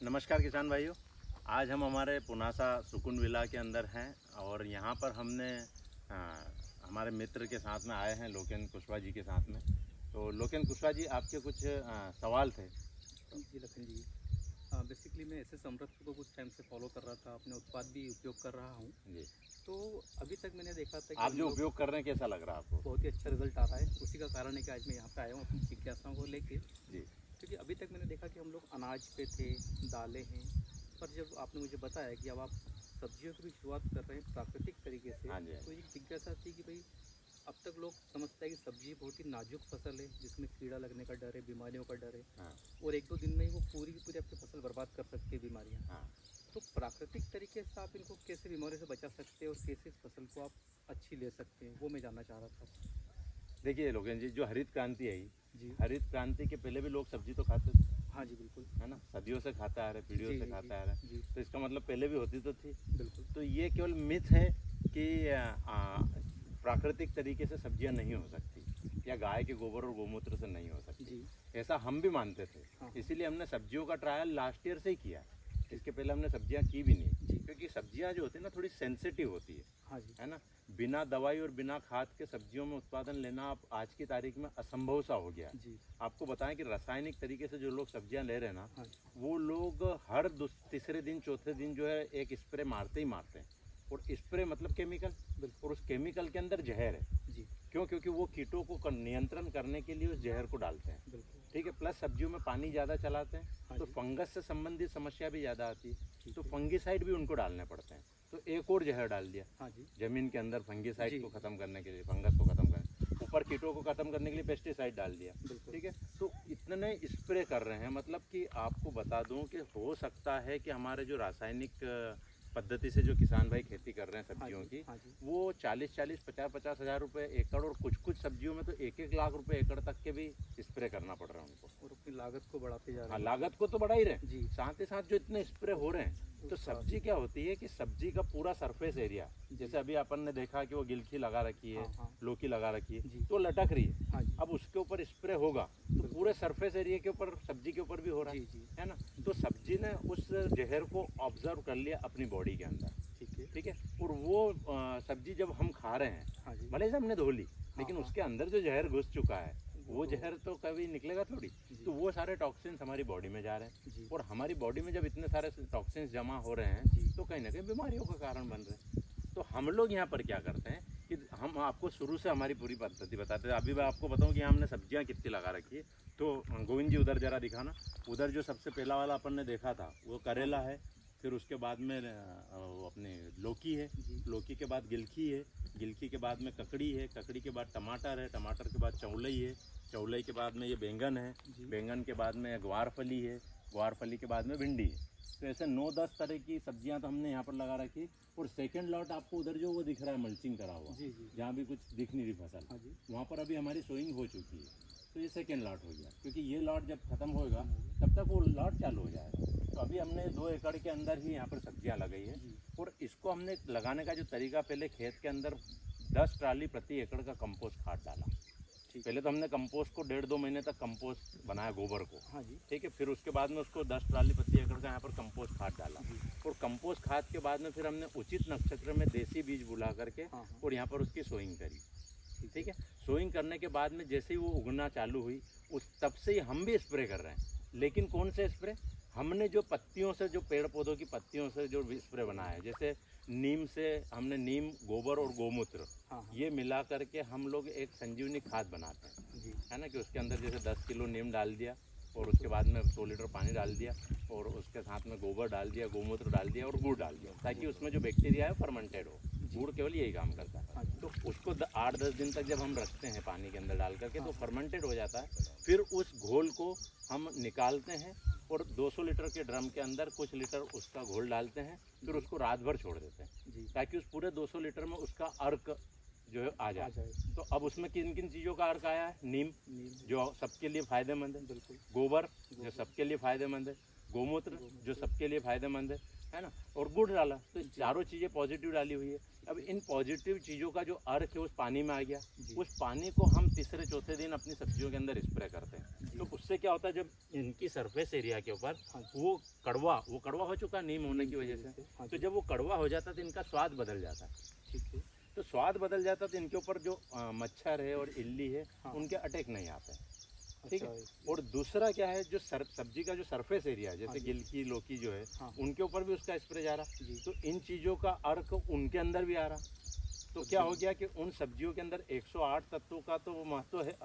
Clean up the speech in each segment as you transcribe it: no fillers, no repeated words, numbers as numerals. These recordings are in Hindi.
नमस्कार किसान भाइयों। आज हम हमारे पुनासा सुकून विला के अंदर हैं और यहाँ पर हमने अ, हमारे मित्र के साथ में आए हैं, लोकेन कुशवाहा जी के साथ में। तो लोकेन कुशवाहा जी, आपके कुछ सवाल थे। जी लखन जी, बेसिकली मैं एस एस अमृत को कुछ टाइम से फॉलो कर रहा था, अपने उत्पाद भी उपयोग कर रहा हूँ। जी, तो अभी तक मैंने देखा था कि आप हम जो लोग उपयोग कर रहे हैं कैसा लग रहा है आपको? बहुत ही अच्छा रिजल्ट आ रहा है। उसी का कारण है कि आज मैं यहाँ पे आया हूँ अपनी जिज्ञासाओं को लेके, जी, क्योंकि अभी तक मैंने देखा कि हम लोग अनाज पे थे, दालें हैं, पर जब आपने मुझे बताया कि अब आप सब्जियों की भी शुरुआत कर रहे हैं प्राकृतिक तरीके से, हाँ जी, हाँ तो जी। एक जिज्ञासा थी कि भाई अब तक लोग समझते हैं कि सब्जी बहुत ही नाजुक फसल है, जिसमें कीड़ा लगने का डर है, बीमारियों का डर है, हाँ, और एक दो दिन में ही वो पूरी की पूरी आपकी फसल बर्बाद कर सकती है बीमारियाँ। हाँ। तो प्राकृतिक तरीके से आप इनको कैसे बीमारियों से बचा सकते हैं और कैसे इस फसल को आप अच्छी ले सकते हैं, वो मैं जानना चाह रहा था आपसे। देखिए लोकेन जी, जो हरित क्रांति आई, जी। हरित क्रांति के पहले भी लोग सब्जी तो खाते थे, हाँ जी, बिल्कुल। है ना? सदियों से खाता आ रहे, पीढ़ियों जी, से जी, जी, खाता आ रहे। जी, तो इसका मतलब पहले भी होती तो थी। बिल्कुल। तो ये केवल मिथ है कि प्राकृतिक तरीके से सब्जियां नहीं हो सकती या गाय के गोबर और गोमूत्र से नहीं हो सकती, जी, ऐसा हम भी मानते थे। हाँ, हाँ, इसीलिए हमने सब्जियों का ट्रायल लास्ट ईयर से ही किया। ठीक, इसके पहले हमने सब्जियां की भी नहीं, जी, क्योंकि सब्जियां जो होती है ना, थोड़ी सेंसिटिव होती हाँ जी, है ना? बिना दवाई और बिना खाद के सब्जियों में उत्पादन लेना अब आज की तारीख में असंभव सा हो गया है। जी, आपको बताएं कि रासायनिक तरीके से जो लोग सब्जियां ले रहे हैं ना, हाँ जी, वो लोग हर तीसरे दिन चौथे दिन जो है एक स्प्रे मारते ही मारते हैं। और स्प्रे मतलब केमिकल, बिल्कुल, और उस केमिकल के अंदर जहर है। जी, क्यों? क्योंकि वो कीटों को नियंत्रण करने के लिए उस जहर को डालते हैं। बिल्कुल, ठीक है, प्लस सब्जियों में पानी ज़्यादा चलाते हैं, हाँ तो जी, फंगस से संबंधित समस्या भी ज़्यादा आती है। ठीक तो है, फंगिसाइड भी उनको डालने पड़ते हैं। तो एक और जहर डाल दिया हाँ जी, ज़मीन के अंदर, फंगिसाइड जी, को ख़त्म करने के लिए, फंगस को ख़त्म करने, ऊपर कीटों को ख़त्म करने के लिए पेस्टिसाइड डाल दिया। बिल्कुल, ठीक है, तो इतने स्प्रे कर रहे हैं, मतलब कि आपको बता दूं कि हो सकता है कि हमारे जो रासायनिक पद्धति से जो किसान भाई खेती कर रहे हैं हाँ सब्जियों जी, की, हाँ जी, वो 40-40, 50-50 हज़ार रुपये एकड़, और कुछ-कुछ सब्जियों में तो 1-1 लाख रुपए एकड़ तक के भी स्प्रे करना पड़ रहा है उनको। और अपनी लागत को बढ़ाते जा रहे हाँ, हैं लागत मतलब। को तो बढ़ा ही रहे हैं, जी, साथ ही साथ जो इतने स्प्रे हो रहे हैं, तो उसका, सब्जी क्या होती है कि सब्जी का पूरा सरफेस एरिया, जी, जैसे अभी अपन ने देखा कि वो गिलकी लगा रखी है, हाँ, हाँ, लौकी लगा रखी है, जी, तो लटक रही है। हाँ जी, अब उसके ऊपर स्प्रे होगा तो बिल्कुल, पूरे सरफेस एरिया के ऊपर, सब्जी के ऊपर भी हो रहा जी, जी, है ना? जी, तो सब्जी ने उस जहर को ऑब्जर्व कर लिया अपनी बॉडी के अंदर। ठीक है, ठीक है, और वो सब्जी जब हम खा रहे हैं, हाँ जी, भले से हमने धो ली, हाँ, लेकिन हाँ, उसके अंदर जो जहर घुस चुका है, वो वो तो, जहर तो कभी निकलेगा थोड़ी। जी, तो वो सारे टॉक्सिन्स हमारी बॉडी में जा रहे हैं, जी, और हमारी बॉडी में जब इतने सारे टॉक्सिन्स जमा हो रहे हैं, जी, तो कहीं ना कहीं बीमारियों का कारण बन रहे हैं। तो हम लोग यहाँ पर क्या करते हैं कि हम आपको शुरू से हमारी पूरी पद्धति बताते हैं। अभी मैं आपको बताऊँ कि यहाँ हमने सब्जियाँ कितनी लगा रखी है। तो गोविंद जी, उधर जरा दिखाना। उधर जो सबसे पहला वाला अपन ने देखा था वो हाँ करेला जी, है, फिर उसके बाद में वो अपने लौकी है, जी, लौकी के बाद गिलकी है, गिलकी के बाद में ककड़ी है, ककड़ी के बाद टमाटर है, टमाटर के बाद चौलई है, चौलई के बाद में ये बैंगन है, जी, बैंगन के बाद में ग्वारफली है, ग्वारफली के बाद में भिंडी है। तो ऐसे 9-10 तरह की सब्जियां तो हमने यहाँ पर लगा रखी। और सेकंड लॉट आपको उधर जो वो दिख रहा है मल्चिंग करा हुआ, जी, जी, जहाँ भी कुछ दिख नहीं रही फसल, हाँ जी, वहाँ पर अभी हमारी सोइंग हो चुकी है। तो ये सेकेंड लॉट हो गया, क्योंकि ये लॉट जब खत्म होएगा खत्म हो गया, तब तक वो लॉट चालू हो जाएगा। तो अभी हमने 2 एकड़ के अंदर ही यहाँ पर सब्जियाँ लगाई है। जी, और इसको हमने लगाने का जो तरीका, पहले खेत के अंदर 10 ट्राली प्रति एकड़ का कंपोस्ट खाद डाला। ठीक है, पहले तो हमने कंपोस्ट को 1.5-2 महीने तक कंपोस्ट बनाया, गोबर को। हाँ जी, ठीक है, फिर उसके बाद में उसको 10 ट्राली प्रति एकड़ का यहाँ पर कंपोस्ट खाद डाला। जी, और कंपोस्ट खाद के बाद में फिर हमने उचित नक्षत्र में देसी बीज बुला करके हाँ, हाँ, और यहाँ पर उसकी सोइंग करी। ठीक ठीक है, है, सोइंग करने के बाद में जैसे ही वो उगना चालू हुई, उस तब से ही हम भी स्प्रे कर रहे हैं। लेकिन कौन से स्प्रे? हमने जो पत्तियों से, जो पेड़ पौधों की पत्तियों से जो स्प्रे बनाया है, जैसे नीम से हमने नीम, गोबर और गोमूत्र, हाँ, हाँ, ये मिला करके हम लोग एक संजीवनी खाद बनाते हैं, जी, है ना? कि उसके अंदर जैसे 10 किलो नीम डाल दिया, और उसके बाद में 100 लीटर पानी डाल दिया, और उसके साथ में गोबर डाल दिया, गोमूत्र डाल दिया, और गुड़ डाल दिया, ताकि उसमें जो बैक्टीरिया है फर्मेंटेड हो। गुड़ केवल यही काम करता है। हाँ जी, तो उसको 8-10 दिन तक जब हम रखते हैं पानी के अंदर डाल करके, तो हाँ, फर्मेंटेड हो जाता है। फिर उस घोल को हम निकालते हैं और 200 लीटर के ड्रम के अंदर कुछ लीटर उसका घोल डालते हैं, फिर उसको रात भर छोड़ देते हैं, जी, ताकि उस पूरे 200 लीटर में उसका अर्क जो है आ आ जाए। जाए, तो अब उसमें किन किन चीज़ों का अर्क आया है? नीम, नीम, जो सबके लिए फ़ायदेमंद है, बिल्कुल, गोबर, जो गोबर, सबके लिए फ़ायदेमंद है, गोमूत्र जो सबके लिए फायदेमंद है ना, और गुड़ डाला, तो चारों चीज़ें पॉजिटिव डाली हुई है। अब इन पॉजिटिव चीज़ों का जो अर्क है उस पानी में आ गया, जी। उस पानी को हम तीसरे चौथे दिन अपनी सब्जियों के अंदर स्प्रे करते हैं। जी। तो उससे क्या होता है, जब इनकी सरफेस एरिया के ऊपर हाँ, वो कड़वा हो चुका नीम होने की वजह से, हाँ तो जी, जब वो कड़वा हो जाता है तो इनका स्वाद बदल जाता है। ठीक है। तो स्वाद बदल जाता है तो इनके ऊपर जो मच्छर है और इल्ली है हाँ, उनके अटैक नहीं आते हैं। ठीक है। अच्छा, और दूसरा क्या है, जो सब्जी का जो सरफेस एरिया है, हाँ जैसे जी। गिलकी लौकी जो है, हाँ, उनके ऊपर भी उसका स्प्रे जा रहा, जी। तो इन चीज़ों का अर्क उनके अंदर भी आ रहा। तो क्या हो गया कि उन सब्जियों के अंदर 108 तत्वों का तो महत्व है,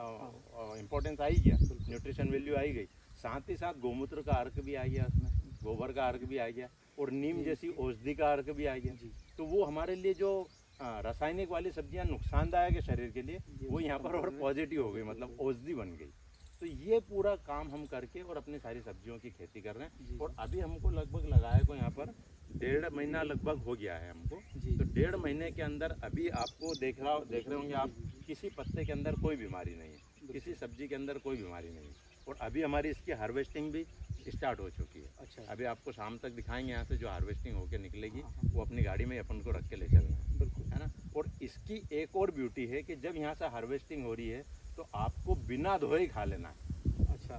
इम्पोर्टेंस आ ही गया, न्यूट्रिशन वैल्यू आई गई। साथ ही साथ गोमूत्र का अर्क भी आ गया उसमें, गोबर का अर्क भी आ गया, और नीम जी, जैसी जी। औषधि का अर्क भी आ गया। जी, तो वो हमारे लिए जो रासायनिक वाली सब्जियां नुकसानदायक है शरीर के लिए, जी, वो उसको यहाँ पर और कंट्रोल में पॉजिटिव हो गई, पॉजिटिव मतलब हो औषधि बन गई। तो ये पूरा काम हम करके और अपनी सारी सब्जियों की खेती कर रहे हैं। जी, और अभी हमको लगभग लगाए को यहाँ पर 1.5 महीना लगभग हो गया है हमको। जी, तो 1.5 महीने के अंदर अभी आपको देख रहे होंगे आप, किसी पत्ते के अंदर कोई बीमारी नहीं है, किसी सब्जी के अंदर कोई बीमारी नहीं है। और अभी हमारी इसकी हार्वेस्टिंग भी स्टार्ट हो चुकी है। अच्छा, अभी आपको शाम तक दिखाएंगे यहाँ से जो हार्वेस्टिंग होके निकलेगी, हाँ, हाँ, वो अपनी गाड़ी में अपन को रख के ले चलना है। बिल्कुल, है ना। और इसकी एक और ब्यूटी है कि जब यहाँ से हार्वेस्टिंग हो रही है तो आपको बिना धोए ही खा लेना है। अच्छा,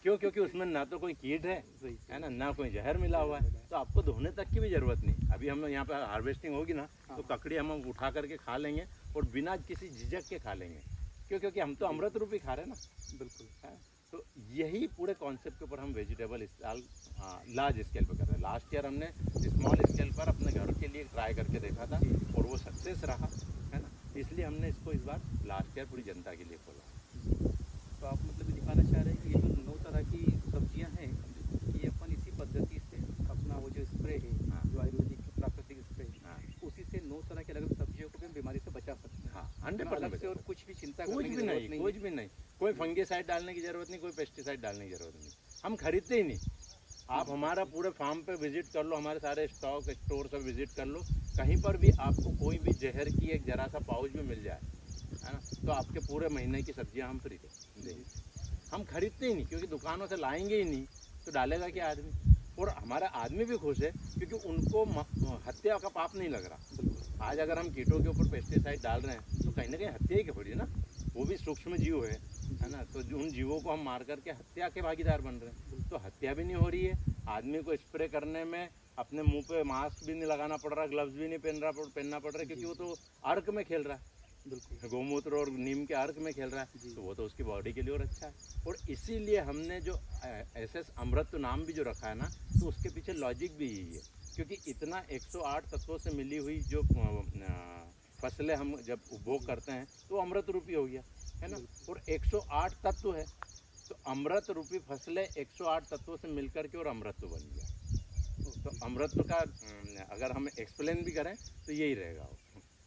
क्यों? क्योंकि उसमें ना तो कोई कीट है सही, है ना कोई जहर मिला हुआ है, तो आपको धोने तक की भी ज़रूरत नहीं। अभी हम यहाँ पर हार्वेस्टिंग होगी ना, तो हाँ, ककड़ी हम उठा करके खा लेंगे और बिना किसी झिझक के खा लेंगे। क्यों? क्योंकि हम तो अमृत रूपी खा रहे हैं ना। बिल्कुल, है। तो यही पूरे कॉन्सेप्ट के ऊपर हम वेजिटेबल इस साल लार्ज स्केल पर कर रहे हैं। लास्ट ईयर हमने स्मॉल स्केल पर अपने घर के लिए ट्राई करके देखा था जी। और वो सक्सेस रहा, है ना। इसलिए हमने इसको इस बार लास्ट ईयर पूरी जनता के लिए खोला। तो आप मतलब ये दिखाना चाह रहे हैं कि ये जो 9 तरह की सब्जियां हैं, ये अपन इसी पद्धति से अपना वो जो स्प्रे है, हाँ। जो आयुर्वेदिक प्राकृतिक स्प्रे है, हाँ उसी से 9 तरह की अलग-अलग सब्जियों को भी हम बीमारी से बचा सकते हैं। हाँ, मतलब अलग से और 100% कुछ भी चिंता कुछ करने की भी ज़रूरत नहीं, नहीं कुछ है। भी नहीं, कोई फंगीसाइड डालने की ज़रूरत नहीं, कोई पेस्टिसाइड डालने की ज़रूरत नहीं, हम खरीदते ही नहीं। आप हमारा पूरे फार्म पे विजिट कर लो, हमारे सारे स्टॉक स्टोर सब विजिट कर लो, कहीं पर भी आपको कोई भी जहर की एक जरा सा पाउच भी मिल जाए, है ना, तो आपके पूरे महीने की सब्जियां हम फ्री देंगे। हम खरीदते ही नहीं, क्योंकि दुकानों से लाएंगे ही नहीं, तो डालेगा क्या आदमी। और हमारा आदमी भी खुश है, क्योंकि उनको हत्या का पाप नहीं लग रहा। आज अगर हम कीटों के ऊपर पेस्टिसाइड डाल रहे हैं तो कहीं ना कहीं हत्या ही हो रही है ना, वो भी सूक्ष्म जीव है ना। तो उन जीवों को हम मार करके हत्या के भागीदार बन रहे हैं। तो हत्या भी नहीं हो रही है, आदमी को स्प्रे करने में अपने मुंह पे मास्क भी नहीं लगाना पड़ रहा, ग्लव्स भी नहीं पहनना पड़ रहा, क्योंकि वो तो अर्क में खेल रहा है, बिल्कुल, गोमूत्र और नीम के अर्क में खेल रहा है, जी। तो वो तो उसकी बॉडी के लिए और अच्छा है। और इसीलिए हमने जो SS अमृत नाम भी जो रखा है ना, तो उसके पीछे लॉजिक भी यही है, क्योंकि इतना 108 तत्वों से मिली हुई जो फसलें हम जब उपभोग करते हैं तो अमृत रूपी हो गया, है ना। और 108 तत्व है, तो अमृत रूपी फसलें 108 तत्वों से मिलकर के और अमृत बन गया। तो अमृत का अगर हम एक्सप्लेन भी करें तो यही रहेगा वो।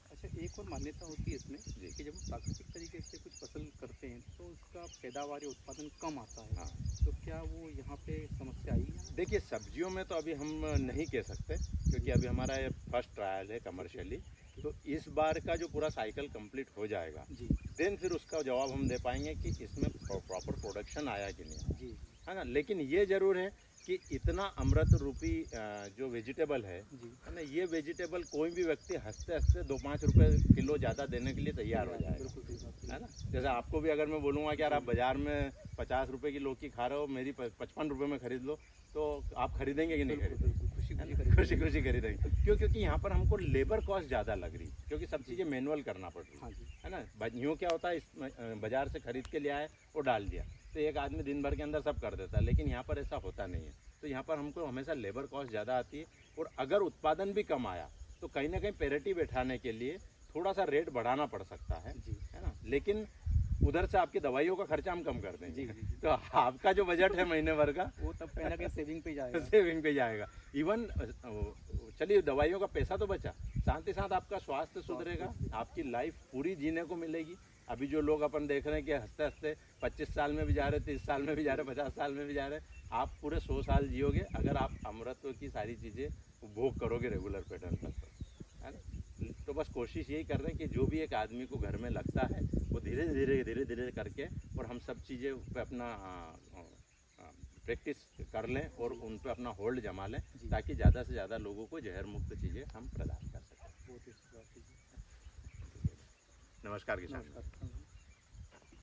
अच्छा, एक और मान्यता होती है इसमें जी। कि जब हम प्राकृतिक तरीके से कुछ फसल करते हैं तो उसका पैदावार या उत्पादन कम आता है। हाँ, तो क्या वो यहाँ पे समस्या आई है? देखिए सब्जियों में तो अभी हम नहीं कह सकते, क्योंकि अभी हमारा ये फर्स्ट ट्रायल है कमर्शियली। तो इस बार का जो पूरा साइकिल कंप्लीट हो जाएगा, जी, देन फिर उसका जवाब हम दे पाएंगे कि इसमें प्रॉपर प्रोडक्शन आया कि नहीं आया, जी, है ना। लेकिन ये ज़रूर है कि इतना अमृत रूपी जो वेजिटेबल है जी, ना, ये वेजिटेबल कोई भी व्यक्ति हंसते हंसते 2-5 रुपए किलो ज़्यादा देने के लिए तैयार हो जाएगा, बिल्कुल सही बात है ना। जैसे आपको भी अगर मैं बोलूँगा कि यार आप बाज़ार में 50 रुपए की लौकी खा रहे हो, मेरी 55 रुपए में खरीद लो, तो आप खरीदेंगे कि नहीं बिल्कुल, खरीदेंगे? बिल्कुल, खुशी है खुशी ना? खरीदेंगे। खुशी खुशी खरीदेंगे। क्यों? क्योंकि यहाँ पर हमको लेबर कॉस्ट ज़्यादा लग रही, क्योंकि सब चीज़ें मैनुअल करना पड़ रही हाँ जी, है ना। यूँ क्या होता है, बाज़ार से खरीद के ले आए और डाल दिया, तो एक आदमी दिन भर के अंदर सब कर देता है, लेकिन यहाँ पर ऐसा होता नहीं है। तो यहाँ पर हमको हमेशा लेबर कॉस्ट ज़्यादा आती है, और अगर उत्पादन भी कम आया तो कहीं ना कहीं पेरिटी बैठाने के लिए थोड़ा सा रेट बढ़ाना पड़ सकता है, जी, है ना। लेकिन उधर से आपकी दवाइयों का खर्चा हम कम कर देंगे, जी, जी, तो आपका जो बजट है महीने भर का वो तब कहीं ना कहीं सेविंग पे जाएगा। सेविंग पे जाएगा। इवन चलिए दवाइयों का पैसा तो बचा, साथ ही साथ आपका स्वास्थ्य सुधरेगा, आपकी लाइफ पूरी जीने को मिलेगी। अभी जो लोग अपन देख रहे हैं कि हंसते हंसते 25 साल में भी जा रहे, 30 साल में भी जा रहे, 50 साल में भी जा रहे, आप पूरे 100 साल जियोगे अगर आप अमृत की सारी चीज़ें उपभोग करोगे रेगुलर पैटर्न पर, है ना। तो बस कोशिश यही कर रहे हैं कि जो भी एक आदमी को घर में लगता है वो धीरे धीरे करके, और हम सब चीज़ें पे अपना प्रैक्टिस कर लें और उन पर अपना होल्ड जमा लें, जी। ताकि ज़्यादा से ज़्यादा लोगों को जहर मुक्त चीज़ें हम प्रदान कर सकें। बहुत ही अच्छी बात है जी। नमस्कार किसान। नमस्कार।